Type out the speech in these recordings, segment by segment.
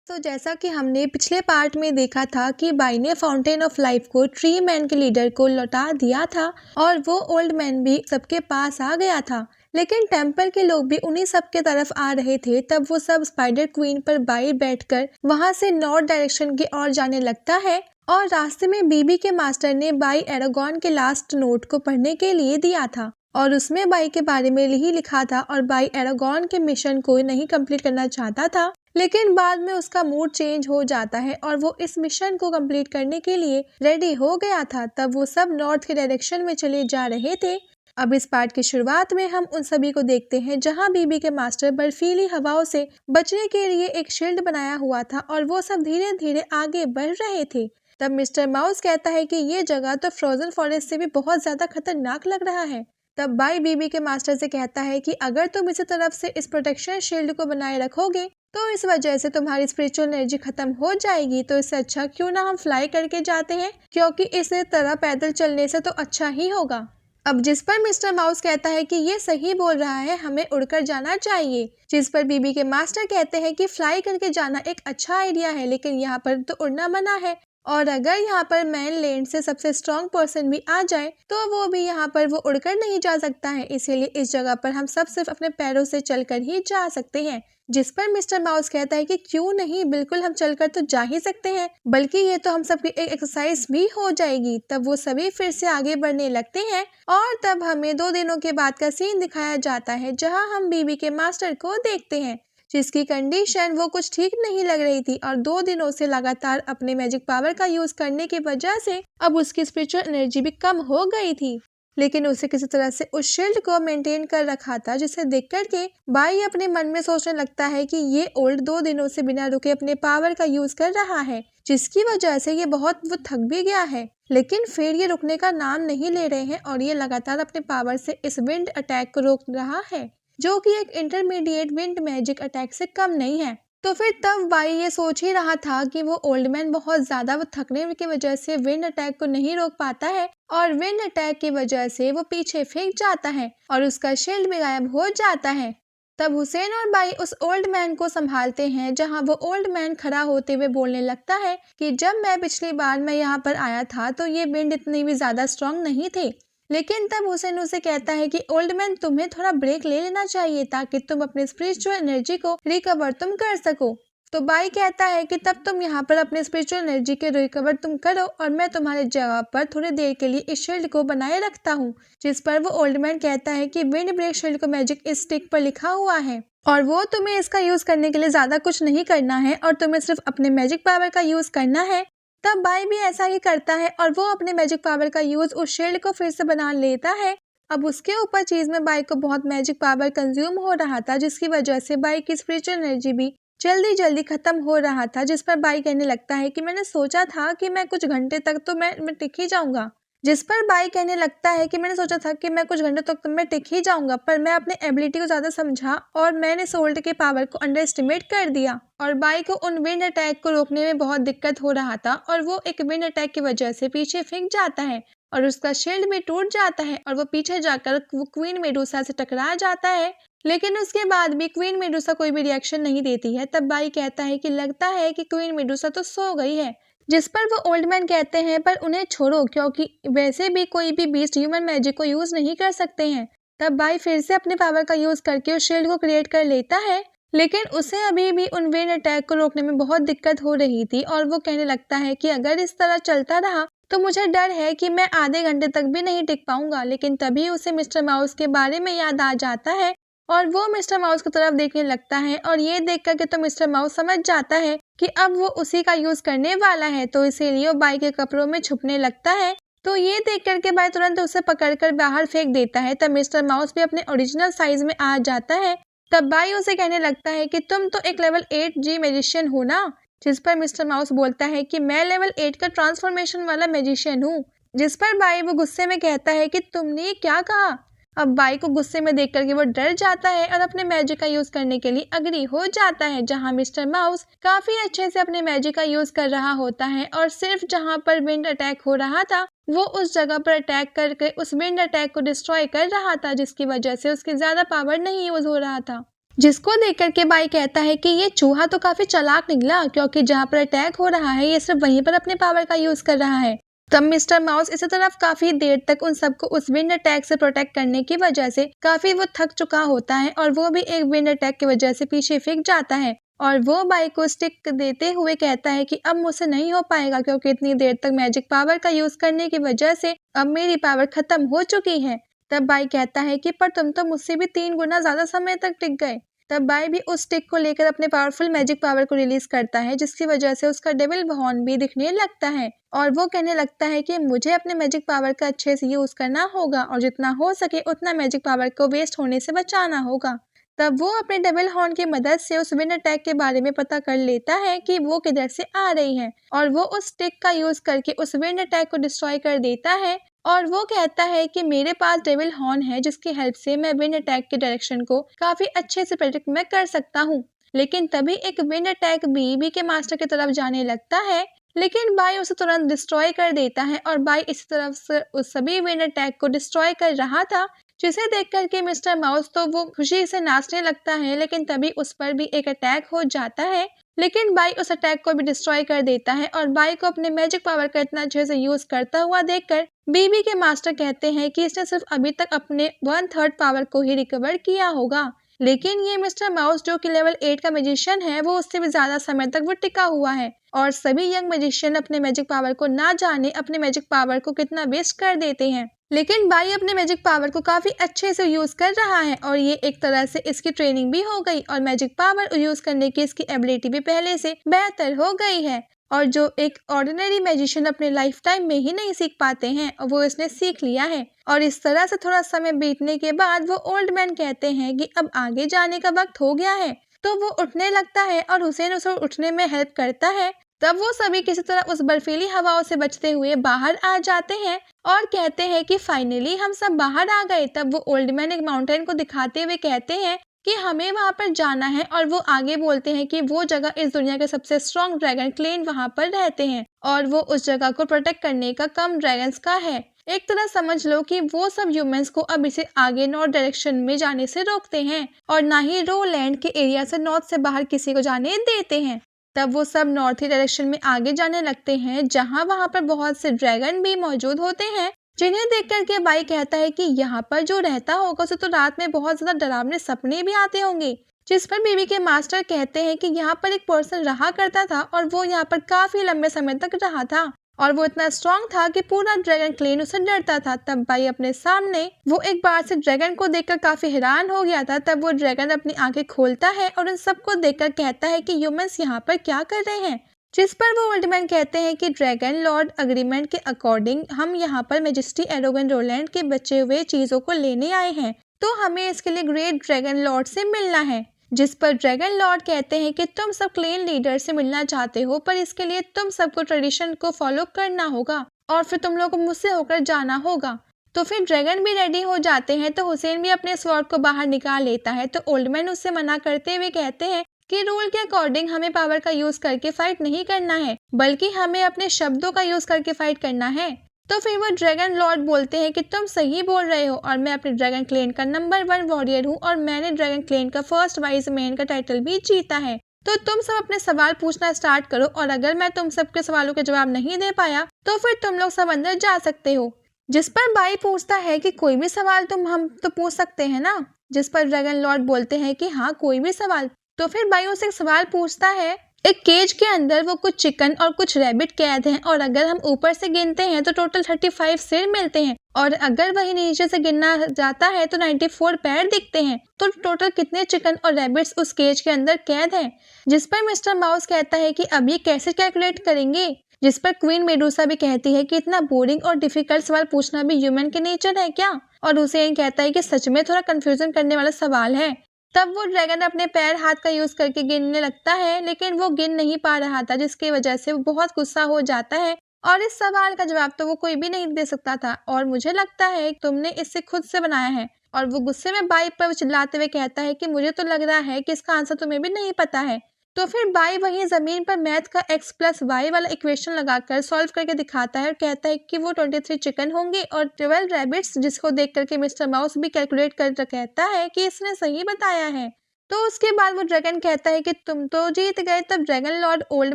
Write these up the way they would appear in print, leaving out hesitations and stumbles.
तो जैसा कि हमने पिछले पार्ट में देखा था कि बाई ने फाउंटेन ऑफ लाइफ को ट्री मैन के लीडर को लौटा दिया था और वो ओल्ड मैन भी सबके पास आ गया था। लेकिन टेम्पल के लोग भी उन्हीं सब के तरफ आ रहे थे। तब वो सब स्पाइडर क्वीन पर बाई बैठकर वहां से नॉर्थ डायरेक्शन की ओर जाने लगता है और रास्ते में बीबी के मास्टर ने बाई एरागॉन के लास्ट नोट को पढ़ने के लिए दिया था और उसमें बाई के बारे में ही लिखा था और बाई एरागॉन के मिशन को नहीं कंप्लीट करना चाहता था। लेकिन बाद में उसका मूड चेंज हो जाता है और वो इस मिशन को कंप्लीट करने के लिए रेडी हो गया था। तब वो सब नॉर्थ के डायरेक्शन में चले जा रहे थे। अब इस पार्ट की शुरुआत में हम उन सभी को देखते हैं जहां बीबी के मास्टर बर्फीली हवाओं से बचने के लिए एक शील्ड बनाया हुआ था और वो सब धीरे धीरे आगे बढ़ रहे थे। तब मिस्टर माउस कहता है कि ये जगह तो फ्रोजन फॉरेस्ट से भी बहुत ज्यादा खतरनाक लग रहा है। तब बाई बीबी के मास्टर से कहता है कि अगर तुम इसी तरफ से इस प्रोटेक्शन शील्ड को बनाए रखोगे तो इस वजह से तुम्हारी स्पिरिचुअल एनर्जी खत्म हो जाएगी। तो इससे अच्छा क्यों ना हम फ्लाई करके जाते हैं, क्योंकि इस तरह पैदल चलने से तो अच्छा ही होगा। अब जिस पर मिस्टर माउस कहता है कि ये सही बोल रहा है, हमें उड़कर जाना चाहिए। जिस पर बीबी के मास्टर कहते हैं कि फ्लाई करके जाना एक अच्छा आइडिया है, लेकिन यहाँ पर तो उड़ना मना है और अगर यहाँ पर मैन लैंड से सबसे स्ट्रॉन्ग पर्सन भी आ जाए तो वो भी यहाँ पर वो उड़कर नहीं जा सकता है। इसीलिए इस जगह पर हम सब सिर्फ अपने पैरों से चलकर ही जा सकते हैं। जिस पर मिस्टर माउस कहता है कि क्यों नहीं, बिल्कुल हम चलकर तो जा ही सकते हैं, बल्कि ये तो हम सबकी एक एक्सरसाइज भी हो जाएगी। तब वो सभी फिर से आगे बढ़ने लगते हैं और तब हमें 2 दिनों के बाद का सीन दिखाया जाता है जहाँ हम बीबी के मास्टर को देखते हैं जिसकी कंडीशन वो कुछ ठीक नहीं लग रही थी और 2 दिनों से लगातार अपने मैजिक पावर का यूज करने की वजह से अब उसकी स्पिरिचुअल एनर्जी भी कम हो गई थी। लेकिन उसे किसी तरह से उस शील्ड को मेंटेन कर रखा था, जिसे देख करके बाई अपने मन में सोचने लगता है कि ये ओल्ड 2 दिनों से बिना रुके अपने पावर का यूज कर रहा है, जिसकी वजह से ये बहुत वो थक भी गया है। लेकिन फिर ये रुकने का नाम नहीं ले रहे हैं और ये लगातार अपने पावर से इस विंड अटैक को रोक रहा है, जो कि एक इंटरमीडिएट विंड मैजिक अटैक से कम नहीं है। तो फिर तब बाई ये सोच ही रहा था कि वो ओल्ड मैन बहुत ज्यादा वो थकने की वजह से विंड अटैक को नहीं रोक पाता है और विंड अटैक की वजह से वो पीछे फेंक जाता है और उसका शील्ड भी गायब हो जाता है। तब हुसैन और बाई उस ओल्ड मैन को संभालते हैं, जहां वो ओल्ड मैन खड़ा होते हुए बोलने लगता है कि जब मैं पिछली बार मैं यहाँ पर आया था तो ये विंड इतनी भी ज्यादा स्ट्रांग नहीं थे। लेकिन तब हुसैन उसे कहता है कि ओल्ड मैन, तुम्हें थोड़ा ब्रेक ले लेना चाहिए ताकि तुम अपने स्पिरिचुअल एनर्जी को रिकवर तुम कर सको। तो बाई कहता है कि तब तुम यहाँ पर अपने स्पिरिचुअल एनर्जी के रिकवर तुम करो और मैं तुम्हारे जगह पर थोड़ी देर के लिए इस शील्ड को बनाए रखता हूँ। जिस पर वो ओल्ड मैन कहता है कि विंड ब्रेक शील्ड को मैजिक इस स्टिक पर लिखा हुआ है और वो तुम्हें इसका यूज करने के लिए ज्यादा कुछ नहीं करना है और तुम्हें सिर्फ अपने मैजिक पावर का यूज करना है। तब बाई भी ऐसा ही करता है और वो अपने मैजिक पावर का यूज उस शील्ड को फिर से बना लेता है। अब उसके ऊपर चीज में बाई को बहुत मैजिक पावर कंज्यूम हो रहा था, जिसकी वजह से बाई की स्पिरिचुअल एनर्जी भी जल्दी जल्दी खत्म हो रहा था। जिस पर बाई कहने लगता है कि मैंने सोचा था कि मैं कुछ घंटे तक तो मैं टिक ही जाऊंगा। जिस पर बाई कहने लगता है कि मैंने सोचा था कि मैं कुछ घंटे तक तो मैं टिक ही जाऊंगा, पर मैं अपने एबिलिटी को ज्यादा समझा और मैंने सोल्ट के पावर को अंडर एस्टिमेट कर दिया और बाई को उन विंड अटैक को रोकने में बहुत दिक्कत हो रहा था और वो एक विंड अटैक की वजह से पीछे फेंक जाता है और उसका शील्ड भी टूट जाता है और वो पीछे जाकर वो क्वीन मेडूसा से टकरा जाता है। लेकिन उसके बाद भी क्वीन मेडूसा कोई भी रिएक्शन नहीं देती है। तब बाई कहता है कि लगता है कि क्वीन मेडूसा तो सो गई है। जिस पर वो ओल्ड मैन कहते हैं पर उन्हें छोड़ो, क्योंकि वैसे भी कोई भी बीस्ट ह्यूमन मैजिक को यूज नहीं कर सकते हैं। तब बाई फिर से अपने पावर का यूज करके उस शील्ड को क्रिएट कर लेता है, लेकिन उसे अभी भी उन विंड अटैक को रोकने में बहुत दिक्कत हो रही थी और वो कहने लगता है कि अगर इस तरह चलता रहा तो मुझे डर है कि मैं आधे घंटे तक भी नहीं टिक पाऊंगा। लेकिन तभी उसे मिस्टर माउस के बारे में याद आ जाता है और वो मिस्टर माउस की तरफ देखने लगता है और ये देख करके तो मिस्टर माउस समझ जाता है कि अब वो उसी का यूज करने वाला है, तो इसीलिए वो बाई के कपड़ों में छुपने लगता है। तो ये देख करके बाई तुरंत उसे पकड़कर बाहर फेंक देता है। तब मिस्टर माउस भी अपने ओरिजिनल साइज में आ जाता है। तब बाई उसे कहने लगता है कि तुम तो एक लेवल 8G मैजिशियन हो ना। जिस पर मिस्टर माउस बोलता है कि मैं लेवल 8 का ट्रांसफॉर्मेशन वाला मैजिशियन हूँ। जिस पर बाई वो गुस्से में कहता है कि तुमने ये क्या कहा। अब बाई को गुस्से में देख करके वो डर जाता है और अपने मैजिक का यूज करने के लिए अग्री हो जाता है, जहां मिस्टर माउस काफी अच्छे से अपने मैजिक का यूज कर रहा होता है और सिर्फ जहां पर विंड अटैक हो रहा था वो उस जगह पर अटैक करके उस विंड अटैक को डिस्ट्रॉय कर रहा था, जिसकी वजह से उसकी ज्यादा पावर नहीं यूज हो रहा था। जिसको देख कर के बाई कहता है कि ये चूहा तो काफी चालाक निकला, क्योंकि जहाँ पर अटैक हो रहा है ये सिर्फ वहीं पर अपने पावर का यूज कर रहा है। तब मिस्टर माउस इसी तरफ काफी देर तक उन सबको उस विंड अटैक से प्रोटेक्ट करने की वजह से काफी वो थक चुका होता है और वो भी एक विंड अटैक की वजह से पीछे फिक जाता है। और वो बाई को स्टिक देते हुए कहता है कि अब मुझसे नहीं हो पाएगा, क्योंकि इतनी देर तक मैजिक पावर का यूज करने की वजह से अब मेरी पावर खत्म हो चुकी है। तब बाई कहता है कि पर तुम तो मुझसे भी 3 गुना ज्यादा समय तक टिक गए। तब बाई भी उस स्टिक को लेकर अपने पावरफुल मैजिक पावर को रिलीज करता है, जिसकी वजह से उसका डेविल हॉर्न भी दिखने लगता है और वो कहने लगता है कि मुझे अपने मैजिक पावर का अच्छे से यूज करना होगा और जितना हो सके उतना मैजिक पावर को वेस्ट होने से बचाना होगा। तब वो अपने डेविल हॉर्न की मदद से उस विंड अटैक के बारे में पता कर लेता है कि वो किधर से आ रही है और वो उस स्टिक का यूज करके उस विंड अटैक को डिस्ट्रॉय कर देता है। और वो कहता है कि मेरे पास डेविल हॉर्न है, जिसकी हेल्प से मैं विंड अटैक के डायरेक्शन को काफी अच्छे से प्रेडिक्ट मैं कर सकता हूँ। लेकिन तभी एक विंड अटैक बीबी के मास्टर की तरफ जाने लगता है, लेकिन बाई उसे तुरंत डिस्ट्रॉय कर देता है और बाई इसी तरफ से उस सभी विंड अटैक को डिस्ट्रॉय कर रहा था, जिसे देख करके मिस्टर माउस तो वो खुशी से नाचने लगता है। लेकिन तभी उस पर भी एक अटैक हो जाता है, लेकिन बाई उस अटैक को भी डिस्ट्रॉय कर देता है और बाई को अपने मैजिक पावर का इतना अच्छे से यूज करता हुआ देखकर बीबी के मास्टर कहते हैं कि इसने सिर्फ अभी तक अपने 1/3 पावर को ही रिकवर किया होगा, लेकिन ये मिस्टर माउस जो कि लेवल 8 का मैजिशियन है वो उससे भी ज्यादा समय तक वो टिका हुआ है। और सभी यंग मैजिशियन अपने मैजिक पावर को ना जाने अपने मैजिक पावर को कितना वेस्ट कर देते हैं, लेकिन बाई अपने मैजिक पावर को काफी अच्छे से यूज कर रहा है और ये एक तरह से इसकी ट्रेनिंग भी हो गई और मैजिक पावर यूज करने की इसकी एबिलिटी भी पहले से बेहतर हो गई है। और जो एक ऑर्डिनरी मैजिशियन अपने लाइफ टाइम में ही नहीं सीख पाते हैं वो इसने सीख लिया है। और इस तरह से थोड़ा समय बीतने के बाद वो ओल्ड मैन कहते हैं कि अब आगे जाने का वक्त हो गया है। तो वो उठने लगता है और हुसैन उसे उठने में हेल्प करता है। तब वो सभी किसी तरह उस बर्फीली हवाओं से बचते हुए बाहर आ जाते हैं और कहते हैं कि फाइनली हम सब बाहर आ गए। तब वो ओल्ड मैन एक माउंटेन को दिखाते हुए कहते हैं कि हमें वहां पर जाना है और वो आगे बोलते हैं कि वो जगह इस दुनिया के सबसे स्ट्रॉन्ग ड्रैगन क्लेन वहां पर रहते हैं और वो उस जगह को प्रोटेक्ट करने का काम ड्रैगन्स का है। एक तरह समझ लो कि वो सब ह्यूमंस को अब इसे आगे नॉर्थ डायरेक्शन में जाने से रोकते हैं और ना ही रोलैंड के एरिया से नॉर्थ से बाहर किसी को जाने देते हैं। तब वो सब नॉर्थ डायरेक्शन में आगे जाने लगते हैं, जहाँ वहाँ पर बहुत से ड्रैगन भी मौजूद होते हैं, जिन्हें देख करके बाई कहता है कि यहाँ पर जो रहता होगा उसे तो रात में बहुत ज्यादा डरावने सपने भी आते होंगे। जिस पर बीबी के मास्टर कहते हैं कि यहाँ पर एक पर्सन रहा करता था और वो यहाँ पर काफी लंबे समय तक रहा था और वो इतना स्ट्रॉन्ग था कि पूरा ड्रैगन क्लेन उसे डरता था। तब बाई अपने सामने वो एक बार से ड्रैगन को देखकर काफी हैरान हो गया था। तब वो ड्रैगन अपनी आंखें खोलता है और उन सबको देखकर कहता है कि ह्यूमंस यहाँ पर क्या कर रहे हैं। जिस पर वो ओल्ड मैन कहते हैं कि ड्रैगन लॉर्ड अग्रीमेंट के अकॉर्डिंग हम यहाँ पर मेजेस्टी एरोगन रोलैंड के बचे हुए चीजों को लेने आए हैं, तो हमें इसके लिए ग्रेट ड्रैगन लॉर्ड से मिलना है। जिस पर ड्रैगन लॉर्ड कहते हैं कि तुम सब क्लेन लीडर से मिलना चाहते हो, पर इसके लिए तुम सबको ट्रेडिशन को फॉलो करना होगा और फिर तुम लोग को मुझसे होकर जाना होगा। तो फिर ड्रैगन भी रेडी हो जाते हैं। तो हुसैन भी अपने स्वॉर्ड को बाहर निकाल लेता है। तो ओल्ड मैन उससे मना करते हुए कहते हैं कि रूल के अकॉर्डिंग हमें पावर का यूज करके फाइट नहीं करना है, बल्कि हमें अपने शब्दों का यूज करके फाइट करना है। तो फिर वो ड्रैगन लॉर्ड बोलते हैं कि तुम सही बोल रहे हो और मैं अपने ड्रैगन क्लेन का नंबर 1 वॉरियर हूँ और मैंने ड्रैगन क्लेन का फर्स्ट वाइज मैन का टाइटल भी जीता है। तो तुम सब अपने सवाल पूछना स्टार्ट करो और अगर मैं तुम सबके सवालों के जवाब नहीं दे पाया तो फिर तुम लोग सब अंदर जा सकते हो। जिस पर बाई पूछता है कि कोई भी सवाल तुम हम तो पूछ सकते हैं ना। जिस पर ड्रैगन लॉर्ड बोलते हैं कि हाँ, कोई भी सवाल। तो फिर बाई उससे एक सवाल पूछता है, एक केज के अंदर वो कुछ चिकन और कुछ रैबिट कैद हैं और अगर हम ऊपर से गिनते हैं तो टोटल 35 सिर मिलते हैं और अगर वही नीचे से गिनना जाता है तो 94 पैर दिखते हैं। तो टोटल कितने चिकन और रैबिट्स उस केज के अंदर कैद हैं। जिस पर मिस्टर माउस कहता है कि अब ये कैसे कैलकुलेट करेंगे। जिस पर क्वीन मेडूसा भी कहती है कि इतना बोरिंग और डिफिकल्ट सवाल पूछना भी ह्यूमन के नेचर है क्या। और हुसैन कहता है कि सच में थोड़ा कंफ्यूजन करने वाला सवाल है। तब वो ड्रैगन अपने पैर हाथ का यूज करके गिनने लगता है, लेकिन वो गिन नहीं पा रहा था, जिसकी वजह से वो बहुत गुस्सा हो जाता है और इस सवाल का जवाब तो वो कोई भी नहीं दे सकता था और मुझे लगता है तुमने इसे खुद से बनाया है। और वो गुस्से में बाई पर चिल्लाते हुए कहता है कि मुझे तो लग रहा है कि इसका आंसर तुम्हें भी नहीं पता है। तो फिर बाई वहीं जमीन पर मैथ का x+y वाला इक्वेशन लगाकर सॉल्व करके दिखाता है और कहता है कि वो 23 चिकन होंगे और 12 रैबिट्स, जिसको देख करके मिस्टर माउस भी कैलकुलेट कर कहता है कि इसने सही बताया है। तो उसके बाद वो ड्रैगन कहता है कि तुम तो जीत गए। तब ड्रैगन लॉर्ड ओल्ड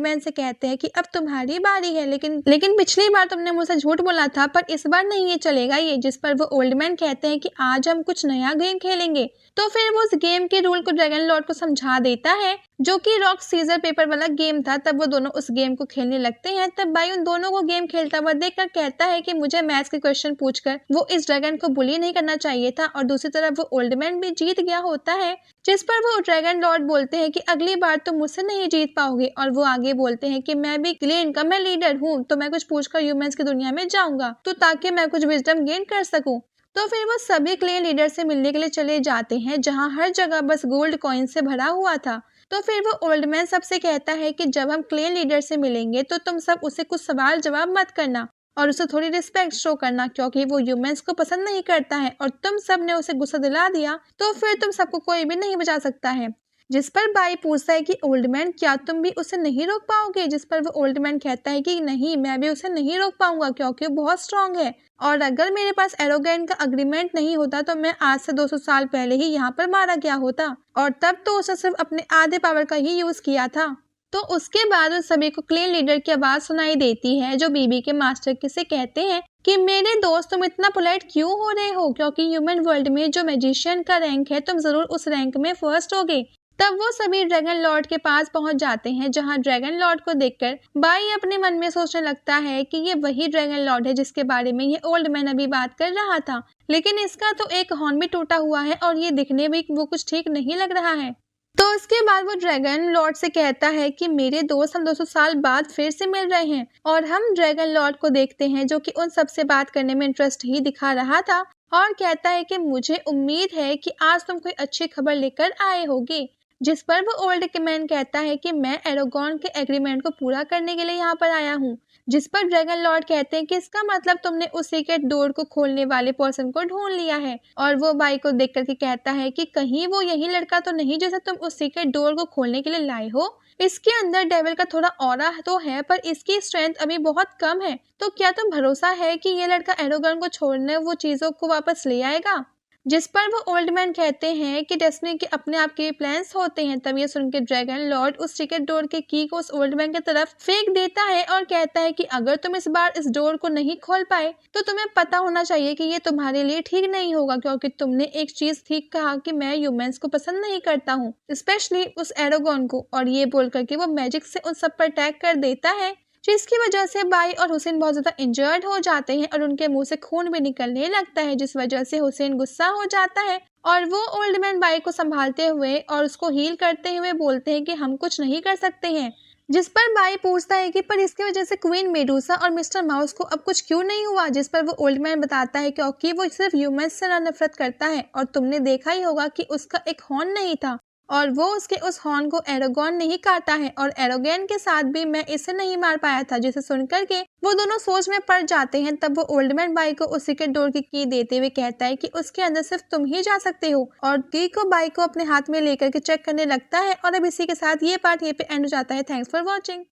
मैन से कहते हैं कि अब तुम्हारी बारी है, लेकिन पिछली बार तुमने मुझसे झूठ बोला था, पर इस बार नहीं ये चलेगा ये। जिस पर वो ओल्ड मैन कहते हैं कि आज हम कुछ नया गेम खेलेंगे। तो फिर वो उस गेम के रूल को ड्रैगन लॉर्ड को समझा देता है, जो कि रॉक सीजर पेपर वाला गेम था। तब वो दोनों उस गेम को खेलने लगते हैं। तब बाई उन दोनों को गेम खेलता हुआ देखकर कहता है कि मुझे मैथ्स के क्वेश्चन पूछकर वो इस ड्रैगन को बुली नहीं करना चाहिए था। और दूसरी तरफ वो ओल्ड मैन भी जीत गया होता है, जिस पर वो ड्रैगन लॉर्ड बोलते हैं कि अगली बार तुम मुझसे नहीं जीत पाओगे। और वो आगे बोलते हैं कि मैं भी क्लेन का मैं लीडर हूँ, तो मैं कुछ पूछकर ह्यूमंस की दुनिया में जाऊंगा, तो ताकि मैं कुछ विजडम गेन कर सकूं। तो फिर वो सभी क्लेन लीडर से मिलने के लिए चले जाते हैं, जहाँ हर जगह बस गोल्ड कॉइन से भरा हुआ था। तो फिर वो ओल्ड मैन सबसे कहता है कि जब हम क्लेन लीडर से मिलेंगे तो तुम सब उसे कुछ सवाल जवाब मत करना और उसे थोड़ी रिस्पेक्ट शो करना, क्योंकि वो ह्यूमंस को पसंद नहीं करता है और तुम सब ने उसे गुस्सा दिला दिया तो फिर तुम सबको कोई भी नहीं बचा सकता है। जिस पर बाई पूछता है कि ओल्ड मैन क्या तुम भी उसे नहीं रोक पाओगे। जिस पर वो ओल्ड मैन कहता है कि नहीं, मैं भी उसे नहीं रोक पाऊंगा क्योंकि वो बहुत स्ट्रांग है, और अगर मेरे पास एरोगेन का अग्रीमेंट नहीं होता तो मैं आज से 200 साल पहले ही यहाँ पर मारा गया होता, और तब तो उसने सिर्फ अपने आधे पावर का ही यूज किया था। तो उसके बाद उन सभी को क्लेन लीडर की आवाज सुनाई देती है, जो बीबी के मास्टर के से कहते हैं कि मेरे दोस्त तुम इतना पोलाइट क्यों हो रहे हो, क्योंकि ह्यूमन वर्ल्ड में जो मैजिशियन का रैंक है तुम जरूर उस रैंक में फर्स्ट होगे। तब वो सभी ड्रैगन लॉर्ड के पास पहुंच जाते हैं, जहां ड्रैगन लॉर्ड को देखकर बाई अपने मन में सोचने लगता है कि ये वही ड्रैगन लॉर्ड है जिसके बारे में ये ओल्ड मैन अभी बात कर रहा था, लेकिन इसका तो एक हॉर्न भी टूटा हुआ है और ये दिखने में वो कुछ ठीक नहीं लग रहा है। तो उसके बाद वो ड्रैगन लॉर्ड से कहता है कि मेरे दोस्त हम 200 साल बाद फिर से मिल रहे हैं, और हम ड्रैगन लॉर्ड को देखते हैं जो कि उन सबसे बात करने में इंटरेस्ट ही दिखा रहा था, और कहता है कि मुझे उम्मीद है कि आज तुम कोई अच्छी खबर लेकर आए होगे। जिस पर वो ओल्ड मैन कहता है कि मैं एरोगॉन के एग्रीमेंट को पूरा करने के लिए यहाँ पर आया हूँ। जिस पर ड्रैगन लॉर्ड कहते हैं कि इसका मतलब तुमने उस सीक्रेट डोर को खोलने वाले पर्सन को ढूंढ लिया है। और वो बाई को देख करके कहता है कि कहीं वो यही लड़का तो नहीं जिसे तुम उस सीक्रेट डोर को खोलने के लिए लाए हो। इसके अंदर डेविल का थोड़ा ऑरा तो है, पर इसकी स्ट्रेंथ अभी बहुत कम है। तो क्या तुम भरोसा है कि ये लड़का एरोगन को छोड़ने वो चीजों को वापस ले आएगा। जिस पर वो ओल्ड मैन कहते हैं कि डेस्टिनी के अपने आप के प्लान्स होते हैं। तब ये सुन के ड्रैगन लॉर्ड उस सीक्रेट डोर के की को उस ओल्ड मैन की तरफ फेंक देता है और कहता है कि अगर तुम इस बार इस डोर को नहीं खोल पाए तो तुम्हें पता होना चाहिए कि ये तुम्हारे लिए ठीक नहीं होगा, क्योंकि तुमने एक चीज ठीक कहा कि मैं ह्यूमंस को पसंद नहीं करता हूँ, स्पेशली उस एरोगॉन को। और ये बोल करके वो मैजिक से उन सब पर अटैक कर देता है, जिसकी वजह से बाई और हुसैन बहुत ज्यादा इंजर्ड हो जाते हैं और उनके मुंह से खून भी निकलने लगता है, जिस वजह से हुसैन गुस्सा हो जाता है और वो ओल्ड मैन बाई को संभालते हुए और उसको हील करते हुए बोलते हैं कि हम कुछ नहीं कर सकते हैं। जिस पर बाई पूछता है कि पर इसकी वजह से क्वीन मेडूसा और मिस्टर माउस को अब कुछ क्यों नहीं हुआ। जिस पर वो ओल्ड मैन बताता है क्योंकि वो सिर्फ ह्यूमंस से नफरत करता है और तुमने देखा ही होगा कि उसका एक हॉर्न नहीं था और वो उसके उस हॉर्न को एरोगॉन नहीं काटा है, और एरोगेन के साथ भी मैं इसे नहीं मार पाया था। जिसे सुनकर के वो दोनों सोच में पड़ जाते हैं। तब वो ओल्ड मैन बाई को उस सीक्रेट डोर की देते हुए कहता है कि उसके अंदर सिर्फ तुम ही जा सकते हो, और की को बाई को अपने हाथ में लेकर के चेक करने लगता है। और अब इसी के साथ ये पार्ट ये पे एंड हो जाता है। Thanks for watching.